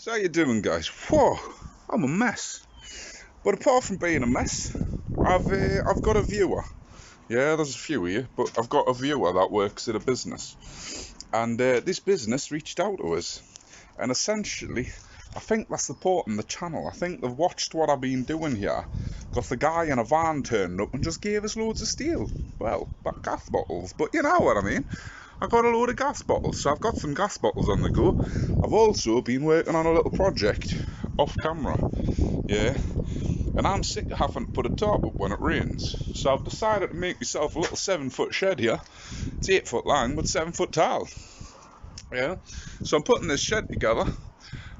So how you doing, guys? Whoa, I'm a mess. But apart from being a mess, I've got a viewer. Yeah, there's a few here, but I've got a viewer that works at a business, and this business reached out to us, and essentially, I think they're supporting the channel. I think they've watched what I've been doing here, because the guy in a van turned up and just gave us loads of steel. Well, gas bottles, but you know what I mean. I got a load of gas bottles, so I've got some gas bottles on the go. I've also been working on a little project off camera, yeah, and I'm sick of having to put a tarp up when it rains, so I've decided to make myself a little 7-foot shed here. It's 8 foot long, but 7 foot tall, yeah. So I'm putting this shed together.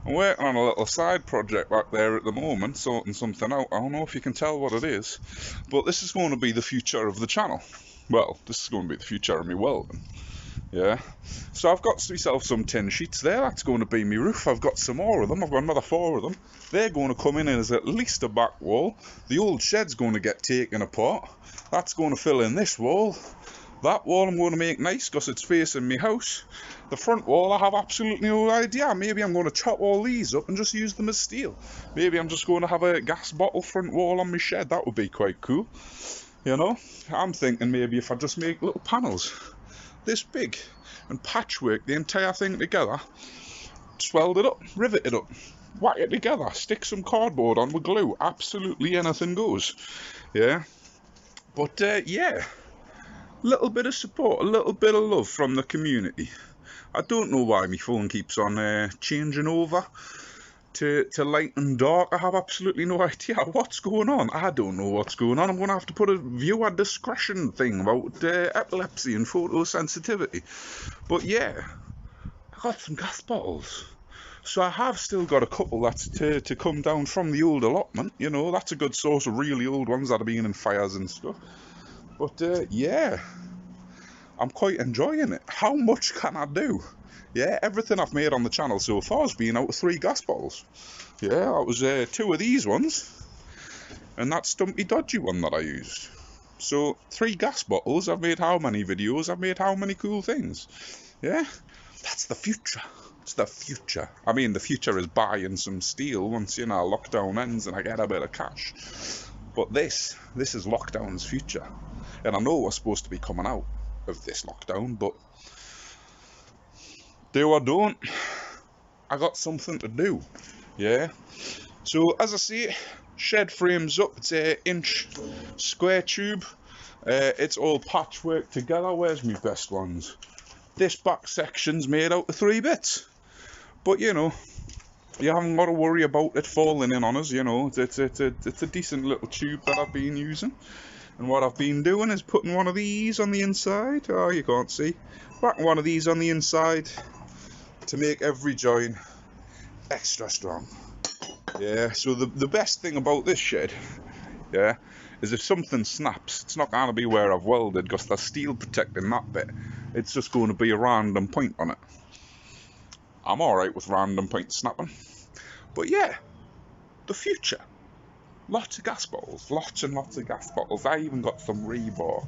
I'm working on a little side project back there at the moment, sorting something out. I don't know if you can tell what it is, but this is going to be the future of the channel. Well, this is going to be the future of me welding. Yeah, so I've got myself some tin sheets there. That's going to be my roof. I've got some more of them. I've got another 4 of them. They're going to come in as at least a back wall. The old shed's going to get taken apart. That's going to fill in this wall. That wall I'm going to make nice because it's facing my house. The front wall I have absolutely no idea. Maybe I'm going to chop all these up and just use them as steel. Maybe I'm just going to have a gas bottle front wall on my shed. That would be quite cool. You know, I'm thinking maybe if I just make little panels this big and patchwork the entire thing together, swelled it up, rivet it up, whack it together, stick some cardboard on with glue, absolutely anything goes. Yeah, but yeah, little bit of support, a little bit of love from the community. I don't know why my phone keeps on changing over to light and dark. I have absolutely no idea what's going on. I don't know what's going on. I'm going to have to put a viewer discretion thing about epilepsy and photosensitivity. But yeah, I got some gas bottles. So I have still got a couple that's to come down from the old allotment. You know, that's a good source of really old ones that have been in fires and stuff. But yeah, I'm quite enjoying it. How much can I do? Yeah, everything I've made on the channel so far has been out of 3 gas bottles. Yeah, that was 2 of these ones, and that Stumpy Dodgy one that I used. So 3 gas bottles, I've made how many videos, I've made how many cool things. Yeah, that's the future. It's the future. I mean, the future is buying some steel once, you know, lockdown ends and I get a bit of cash. But this is lockdown's future. And I know we're supposed to be coming out of this lockdown, but do or don't, I got something to do. Yeah, so as I say, shed frames up. It's a 1-inch square tube. It's all patchwork together. Where's my best ones? This back section's made out of 3 bits, but you know, you haven't got to worry about it falling in on us. You know, it's a decent little tube that I've been using. And what I've been doing is putting one of these on the inside. Oh, you can't see. Putting one of these on the inside to make every joint extra strong. Yeah, so the best thing about this shed, yeah, is if something snaps, it's not going to be where I've welded because there's steel protecting that bit. It's just going to be a random point on it. I'm alright with random points snapping. But yeah, the future. Lots of gas bottles, lots and lots of gas bottles. I even got some rebar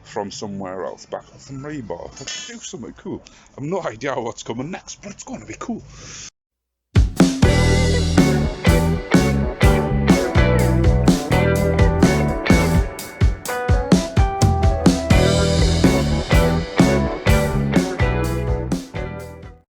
from somewhere else back. Some rebar. Let's do something cool. I've no idea what's coming next, but it's going to be cool.